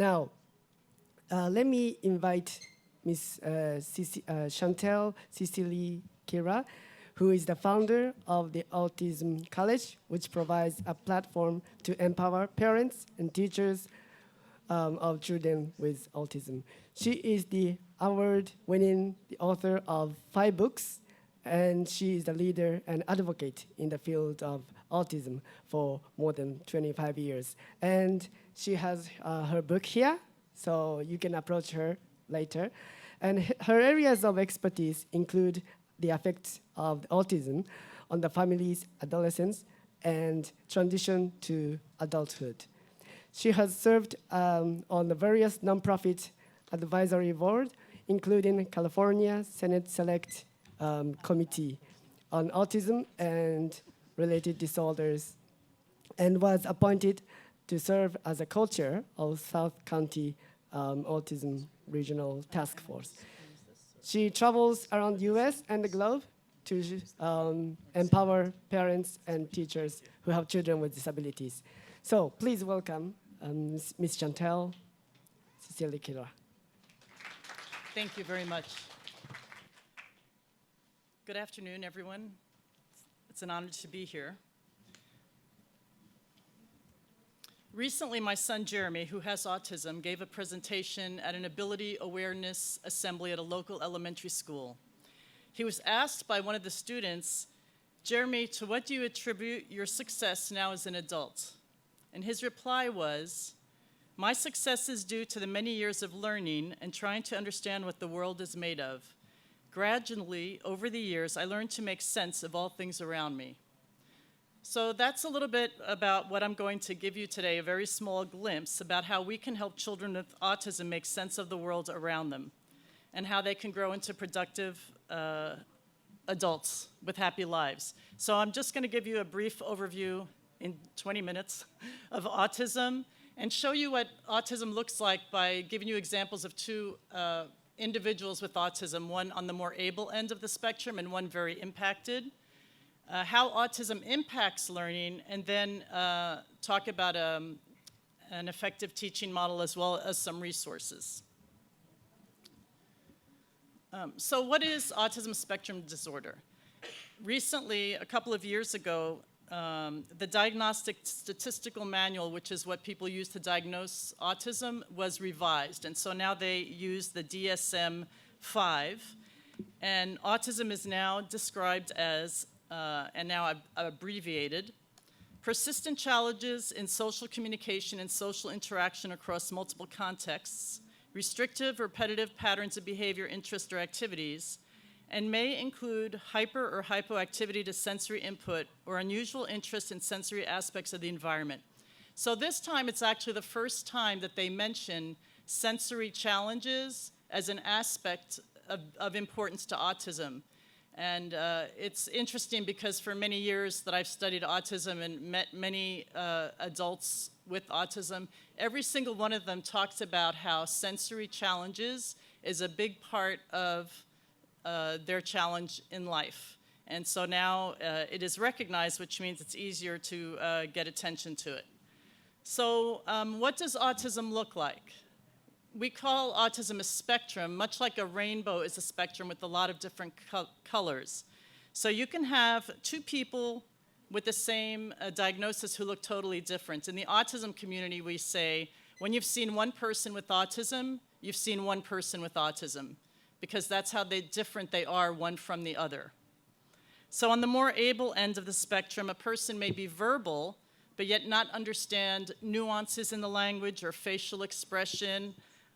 Now, let me invite Ms. Chantal Sicile-Kira, who is the founder of the Autism College, which provides a platform to empower parents and teachers of children with autism. She is the award-winning author of 5 books, and she is a leader and advocate in the field of autism for more than 25 years. And she has her book here, so you can approach her later. And her areas of expertise include the effects of autism on the families, adolescents, and transition to adulthood. She has served on the various nonprofit advisory boards, including California Senate Select Committee on Autism and Related Disorders, and was appointed to serve as a co-chair of South County Autism Regional Task Force. She travels around the US and the globe to empower parents and teachers who have children with disabilities. So please welcome Ms. Chantal Sicile-Kira. Thank you very much. Good afternoon, everyone. It's an honor to be here. Recently, my son Jeremy, who has autism, gave a presentation at an ability awareness assembly at a local elementary school. He was asked by one of the students, "Jeremy, to what do you attribute your success now as an adult?" And his reply was, "My success is due to the many years of learning and trying to understand what the world is made of. Gradually, over the years, I learned to make sense of all things around me." So that's a little bit about what I'm going to give you today, a very small glimpse about how we can help children with autism make sense of the world around them and how they can grow into productive adults with happy lives. So I'm just going to give you a brief overview in 20 minutes of autism and show you what autism looks like by giving you examples of 2 individuals with autism, one on the more able end of the spectrum and one very impacted. How autism impacts learning, and then talk about an effective teaching model as well as some resources. So what is autism spectrum disorder? Recently, a couple of years ago, the Diagnostic Statistical Manual, which is what people use to diagnose autism, was revised. And so now they use the DSM V, and autism is now described as and now I've abbreviated, persistent challenges in social communication and social interaction across multiple contexts, restrictive, repetitive patterns of behavior, interest, or activities, and may include hyper or hypoactivity to sensory input or unusual interest in sensory aspects of the environment. So this time, it's actually the first time that they mention sensory challenges as an aspect of importance to autism. And it's interesting because for many years that I've studied autism and met many adults with autism, every single one of them talks about how sensory challenges is a big part of their challenge in life. And so now it is recognized, which means it's easier to get attention to it. So what does autism look like? We call autism a spectrum, much like a rainbow is a spectrum with a lot of different colors. So you can have 2 people with the same diagnosis who look totally different. In the autism community, we say, when you've seen one person with autism, you've seen one person with autism, because that's how different they are one from the other. So on the more able end of the spectrum, a person may be verbal, but yet not understand nuances in the language or facial expression,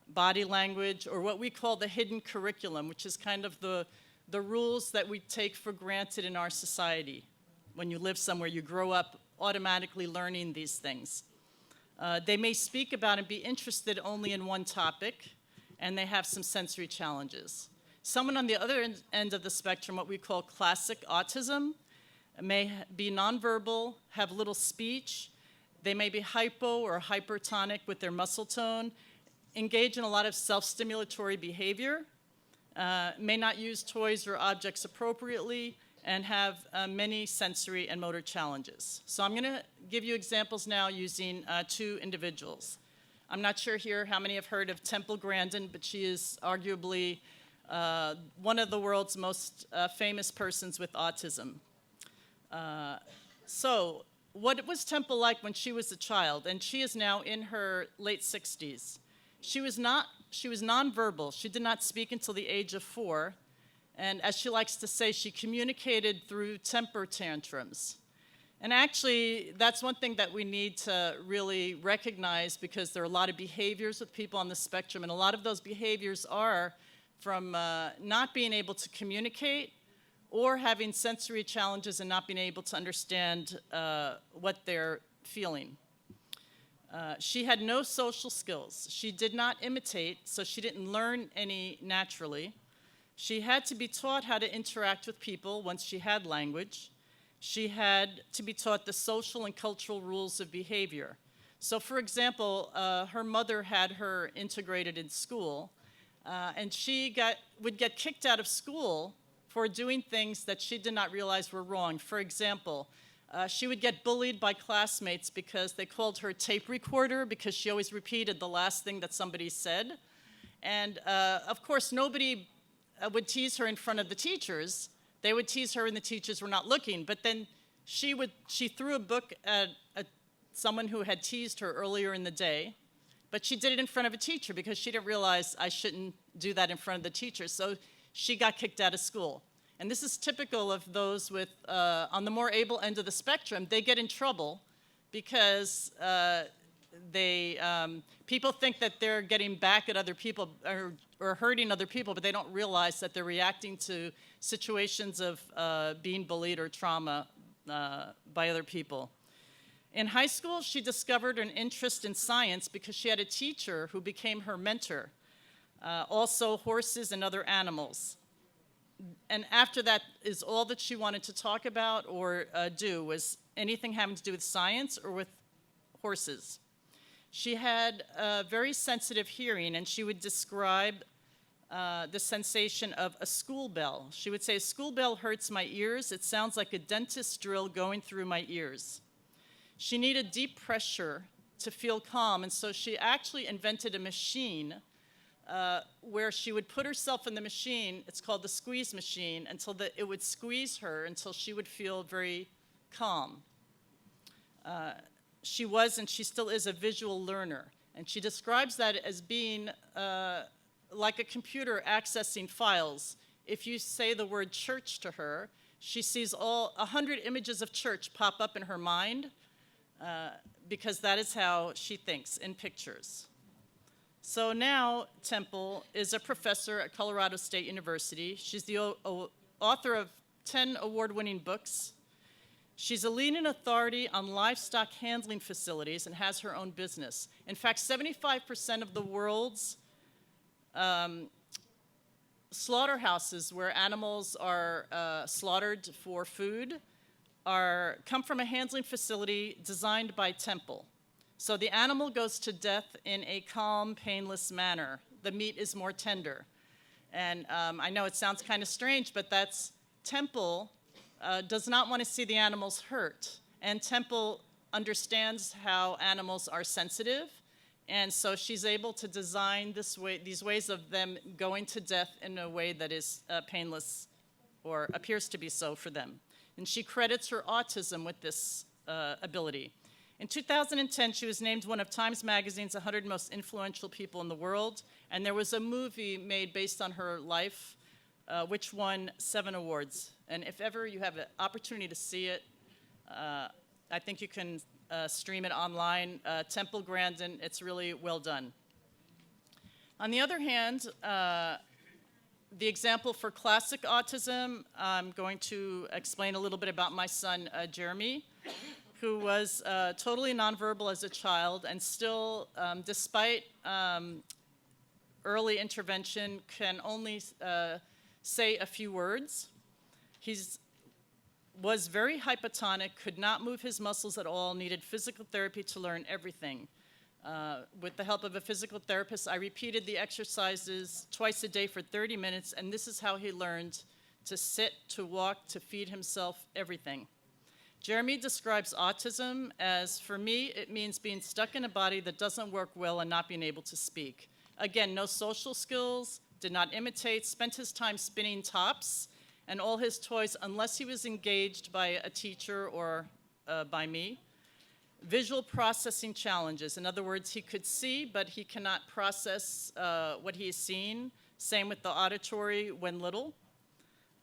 body language, or what we call the hidden curriculum, which is kind of the rules that we take for granted in our society. When you live somewhere, you grow up automatically learning these things. They may speak about and be interested only in one topic, and they have some sensory challenges. Someone on the other end of the spectrum, what we call classic autism, may be nonverbal, have little speech. They may be hypo or hypertonic with their muscle tone, engage in a lot of self-stimulatory behavior, may not use toys or objects appropriately, and have many sensory and motor challenges. So I'm going to give you examples now using 2 individuals. I'm not sure here how many have heard of Temple Grandin, but she is arguably one of the world's most famous persons with autism. So what was Temple like when she was a child? And she is now in her late 60s. She was nonverbal. She did not speak until the age of 4. And as she likes to say, she communicated through temper tantrums. And actually, that's one thing that we need to really recognize, because there are a lot of behaviors with people on the spectrum, and a lot of those behaviors are from not being able to communicate or having sensory challenges and not being able to understand what they're feeling. She had no social skills. She did not imitate, so she didn't learn any naturally. She had to be taught how to interact with people once she had language. She had to be taught the social and cultural rules of behavior. So for example, her mother had her integrated in school, and she would get kicked out of school for doing things that she did not realize were wrong. For example, she would get bullied by classmates because they called her tape recorder because she always repeated the last thing that somebody said. And of course, nobody would tease her in front of the teachers. They would tease her and the teachers were not looking. But then she threw a book at someone who had teased her earlier in the day, but she did it in front of a teacher because she didn't realize I shouldn't do that in front of the teacher. So she got kicked out of school. And this is typical of those with, on the more able end of the spectrum, they get in trouble because people think that they're getting back at other people or hurting other people, but they don't realize that they're reacting to situations of being bullied or trauma by other people. In high school, she discovered an interest in science because she had a teacher who became her mentor, also horses and other animals. And after that is all that she wanted to talk about or do was anything having to do with science or with horses. She had a very sensitive hearing, and she would describe the sensation of a school bell. She would say, "A school bell hurts my ears. It sounds like a dentist drill going through my ears." She needed deep pressure to feel calm, and so she actually invented a machine where she would put herself in the machine. It's called the squeeze machine, until it would squeeze her until she would feel very calm. She was, and she still is, a visual learner, and she describes that as being like a computer accessing files. If you say the word church to her, she sees 100 images of church pop up in her mind because that is how she thinks, in pictures. So now Temple is a professor at Colorado State University. She's the author of 10 award-winning books. She's a leading authority on livestock handling facilities and has her own business. In fact, 75% of the world's slaughterhouses where animals are slaughtered for food come from a handling facility designed by Temple. So the animal goes to death in a calm, painless manner. The meat is more tender. And I know it sounds kind of strange, but that's Temple does not want to see the animals hurt. And Temple understands how animals are sensitive. And so she's able to design these ways of them going to death in a way that is painless or appears to be so for them. And she credits her autism with this ability. In 2010, she was named one of Times Magazine's 100 most influential people in the world, and there was a movie made based on her life, which won 7 awards. And if ever you have an opportunity to see it, I think you can stream it online. Temple Grandin, it's really well done. On the other hand, the example for classic autism, I'm going to explain a little bit about my son, Jeremy, who was totally nonverbal as a child and still, despite early intervention, can only say a few words. He was very hypotonic, could not move his muscles at all, needed physical therapy to learn everything. With the help of a physical therapist, I repeated the exercises twice a day for 30 minutes, and this is how he learned to sit, to walk, to feed himself, everything. Jeremy describes autism as, for me, it means being stuck in a body that doesn't work well and not being able to speak. Again, no social skills, did not imitate, spent his time spinning tops and all his toys unless he was engaged by a teacher or by me. Visual processing challenges. In other words, he could see, but he cannot process what he is seeing. Same with the auditory when little.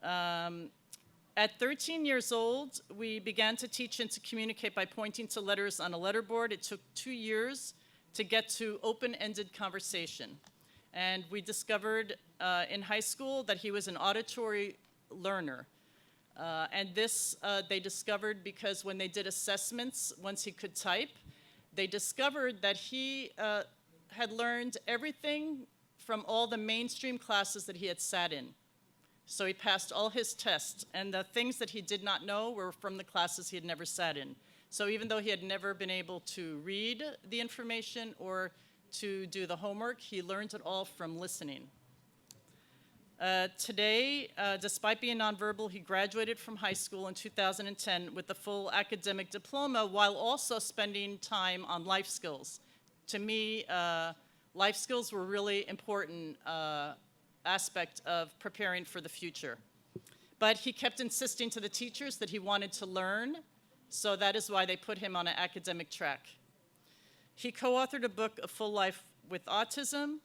At 13 years old, we began to teach him to communicate by pointing to letters on a letterboard. It took 2 years to get to open-ended conversation. And we discovered in high school that he was an auditory learner. And this they discovered because when they did assessments, once he could type, they discovered that he had learned everything from all the mainstream classes that he had sat in. So he passed all his tests, and the things that he did not know were from the classes he had never sat in. So even though he had never been able to read the information or to do the homework, he learned it all from listening. Today, despite being nonverbal, he graduated from high school in 2010 with a full academic diploma while also spending time on life skills. To me, life skills were really important aspect of preparing for the future. But he kept insisting to the teachers that he wanted to learn, so that is why they put him on an academic track. He co-authored a book, A Full Life with Autism.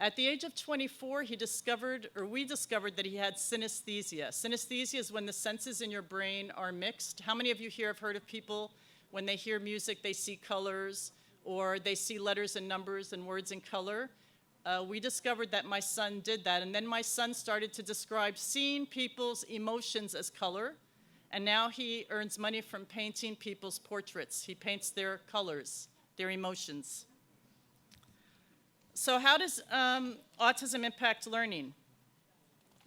At the age of 24, we discovered that he had synesthesia. Synesthesia is when the senses in your brain are mixed. How many of you here have heard of people, when they hear music, they see colors, or they see letters and numbers and words in color? We discovered that my son did that, and then my son started to describe seeing people's emotions as color, and now he earns money from painting people's portraits. He paints their colors, their emotions. So how does autism impact learning?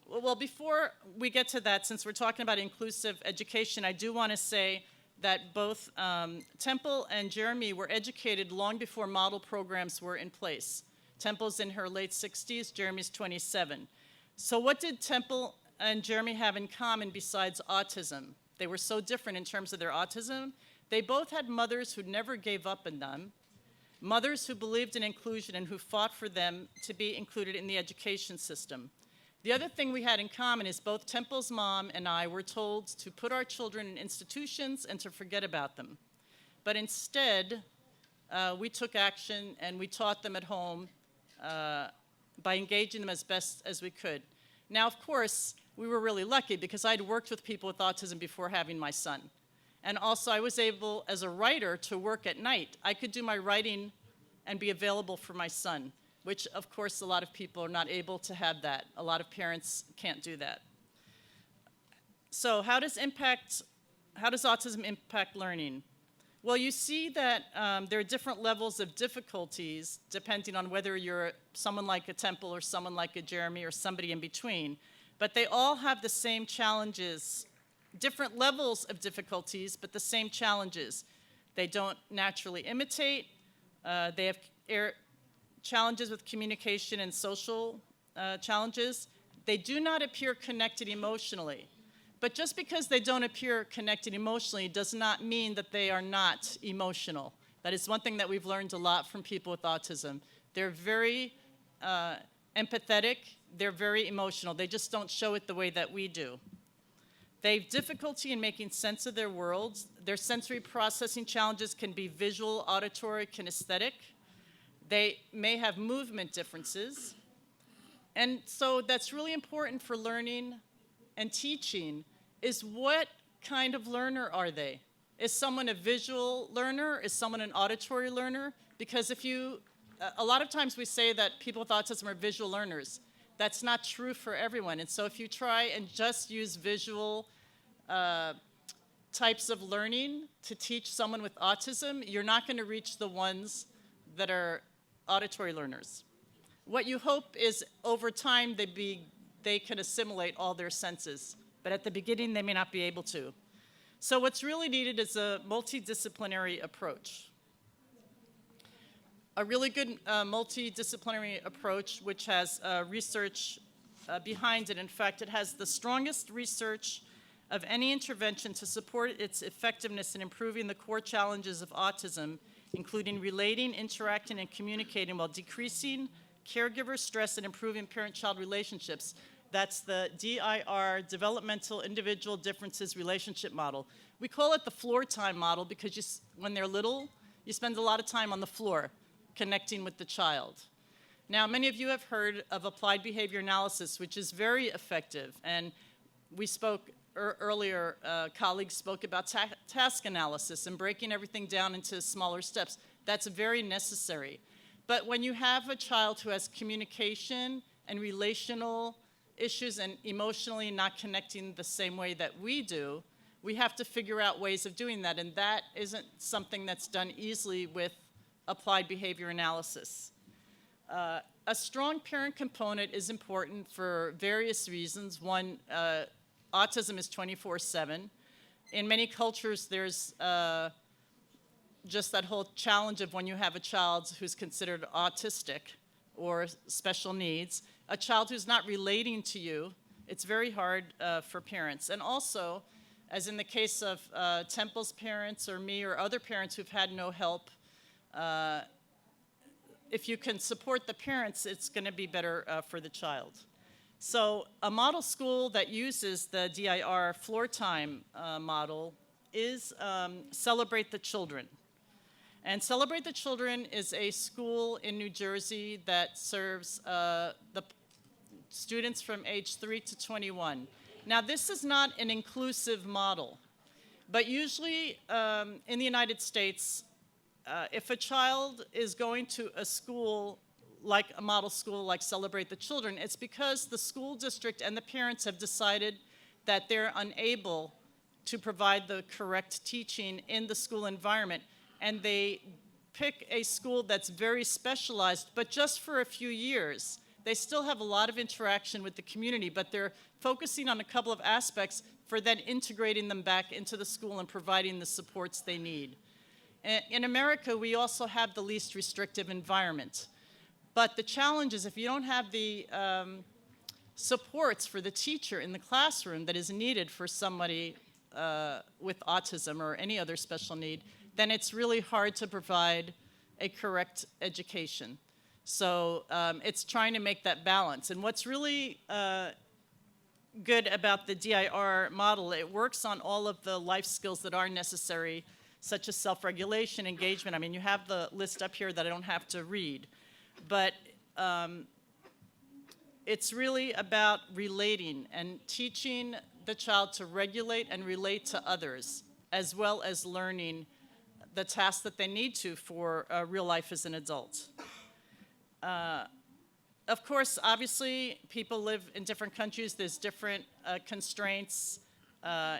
Well, before we get to that, since we're talking about inclusive education, I do want to say that both Temple and Jeremy were educated long before model programs were in place. Temple's in her late 60s, Jeremy's 27. So what did Temple and Jeremy have in common besides autism? They were so different in terms of their autism. They both had mothers who never gave up on them, mothers who believed in inclusion and who fought for them to be included in the education system. The other thing we had in common is both Temple's mom and I were told to put our children in institutions and to forget about them. But instead, we took action and we taught them at home by engaging them as best as we could. Now, of course, we were really lucky because I'd worked with people with autism before having my son. And also, I was able, as a writer, to work at night. I could do my writing and be available for my son, which, of course, a lot of people are not able to have that. A lot of parents can't do that. So how does autism impact learning? Well, you see that there are different levels of difficulties depending on whether you're someone like a Temple or someone like a Jeremy or somebody in between. But they all have the same challenges, different levels of difficulties, but the same challenges. They don't naturally imitate. They have challenges with communication and social challenges. They do not appear connected emotionally. But just because they don't appear connected emotionally does not mean that they are not emotional. That is one thing that we've learned a lot from people with autism. They're very empathetic. They're very emotional. They just don't show it the way that we do. They have difficulty in making sense of their worlds. Their sensory processing challenges can be visual, auditory, kinesthetic. They may have movement differences. And so that's really important for learning and teaching, is what kind of learner are they? Is someone a visual learner? Is someone an auditory learner? Because a lot of times we say that people with autism are visual learners. That's not true for everyone. And so if you try and just use visual types of learning to teach someone with autism, you're not going to reach the ones that are auditory learners. What you hope is over time they can assimilate all their senses, but at the beginning they may not be able to. So what's really needed is a multidisciplinary approach. A really good multidisciplinary approach which has research behind it. In fact, it has the strongest research of any intervention to support its effectiveness in improving the core challenges of autism, including relating, interacting, and communicating while decreasing caregiver stress and improving parent-child relationships. That's the DIR, Developmental Individual Differences Relationship Model. We call it the floor time model because when they're little, you spend a lot of time on the floor connecting with the child. Now, many of you have heard of applied behavior analysis, which is very effective. And we spoke earlier, colleagues spoke about task analysis and breaking everything down into smaller steps. That's very necessary. But when you have a child who has communication and relational issues and emotionally not connecting the same way that we do, we have to figure out ways of doing that, and that isn't something that's done easily with applied behavior analysis. A strong parent component is important for various reasons. One, autism is 24/7. In many cultures, there's just that whole challenge of when you have a child who's considered autistic or special needs, a child who's not relating to you, it's very hard for parents. And also, as in the case of Temple's parents or me or other parents who've had no help, if you can support the parents, it's going to be better for the child. So a model school that uses the DIR floor time model is Celebrate the Children. And Celebrate the Children is a school in New Jersey that serves the students from age 3 to 21. Now, this is not an inclusive model, but usually in the United States, if a child is going to a school like a model school like Celebrate the Children, it's because the school district and the parents have decided that they're unable to provide the correct teaching in the school environment, and they pick a school that's very specialized, but just for a few years. They still have a lot of interaction with the community, but they're focusing on a couple of aspects for then integrating them back into the school and providing the supports they need. In America, we also have the least restrictive environment. But the challenge is if you don't have the supports for the teacher in the classroom that is needed for somebody with autism or any other special need, then it's really hard to provide a correct education. So it's trying to make that balance. And what's really good about the DIR model, it works on all of the life skills that are necessary, such as self-regulation, engagement. I mean, you have the list up here that I don't have to read. But it's really about relating and teaching the child to regulate and relate to others, as well as learning the tasks that they need to for real life as an adult. Of course, obviously, people live in different countries. There's different constraints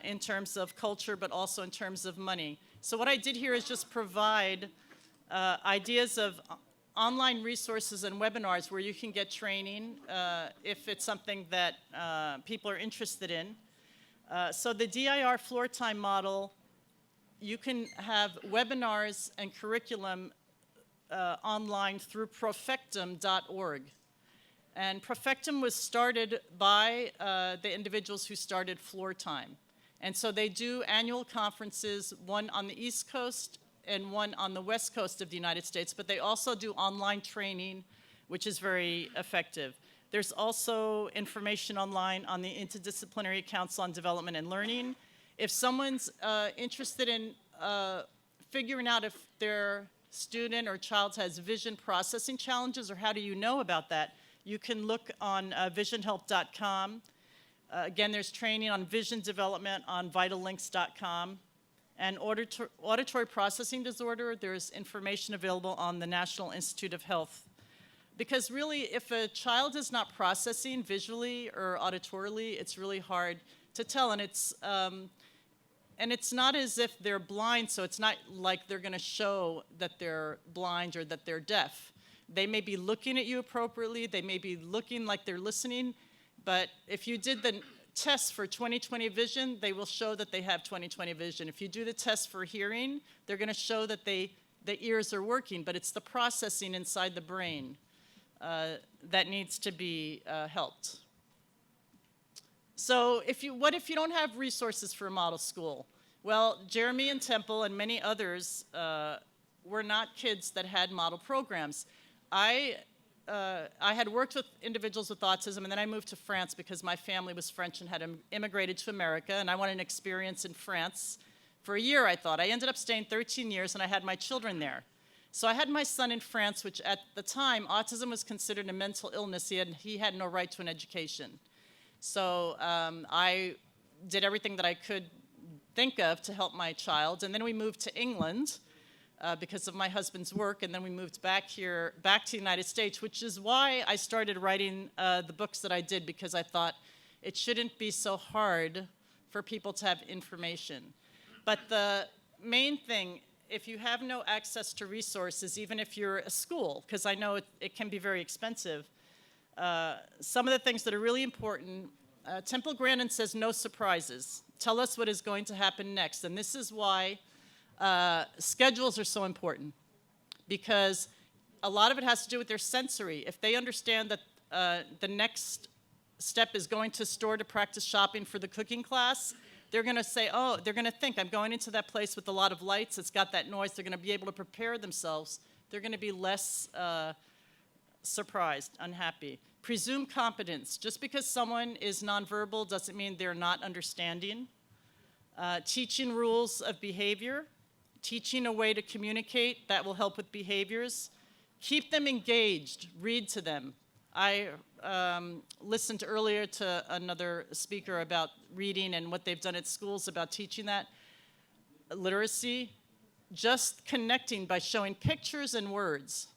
in terms of culture, but also in terms of money. So what I did here is just provide ideas of online resources and webinars where you can get training if it's something that people are interested in. So the DIR floor time model, you can have webinars and curriculum online through profectum.org. And Profectum was started by the individuals who started floor time. And so they do annual conferences, one on the East Coast and one on the West Coast of the United States, but they also do online training, which is very effective. There's also information online on the Interdisciplinary Council on Development and Learning. If someone's interested in figuring out if their student or child has vision processing challenges, or how do you know about that, you can look on visionhelp.com. Again, there's training on vision development on vitallinks.com. And auditory processing disorder, there's information available on the National Institute of Health. Because really, if a child is not processing visually or auditorily, it's really hard to tell. And it's not as if they're blind, so it's not like they're going to show that they're blind or that they're deaf. They may be looking at you appropriately, they may be looking like they're listening, but if you did the test for 20/20 vision, they will show that they have 20/20 vision. If you do the test for hearing, they're going to show that the ears are working, but it's the processing inside the brain that needs to be helped. So what if you don't have resources for a model school? Well, Jeremy and Temple and many others were not kids that had model programs. I had worked with individuals with autism, and then I moved to France because my family was French and had immigrated to America, and I wanted an experience in France for a year, I thought. I ended up staying 13 years, and I had my children there. So I had my son in France, which at the time, autism was considered a mental illness. He had no right to an education. So I did everything that I could think of to help my child, and then we moved to England because of my husband's work, and then we moved back to the United States, which is why I started writing the books that I did, because I thought it shouldn't be so hard for people to have information. But the main thing, if you have no access to resources, even if you're a school, because I know it can be very expensive, some of the things that are really important, Temple Grandin says no surprises. Tell us what is going to happen next. And this is why schedules are so important, because a lot of it has to do with their sensory. If they understand that the next step is going to store to practice shopping for the cooking class, they're going to say, oh, they're going to think, I'm going into that place with a lot of lights, it's got that noise, they're going to be able to prepare themselves. They're going to be less surprised, unhappy. Presume competence. Just because someone is nonverbal doesn't mean they're not understanding. Teaching rules of behavior. Teaching a way to communicate that will help with behaviors. Keep them engaged. Read to them. I listened earlier to another speaker about reading and what they've done at schools about teaching that. Literacy. Just connecting by showing pictures and words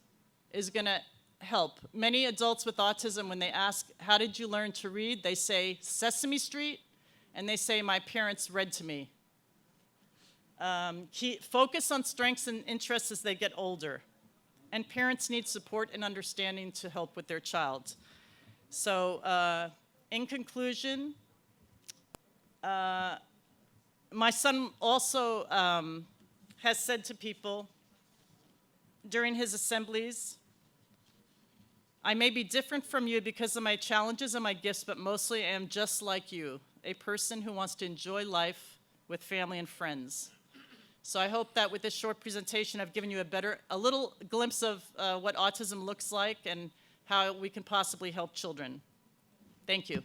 is going to help. Many adults with autism, when they ask, how did you learn to read? They say, Sesame Street, and they say, my parents read to me. Focus on strengths and interests as they get older. And parents need support and understanding to help with their child. So in conclusion, my son also has said to people during his assemblies, I may be different from you because of my challenges and my gifts, but mostly I am just like you, a person who wants to enjoy life with family and friends. So I hope that with this short presentation, I've given you a little glimpse of what autism looks like and how we can possibly help children. Thank you.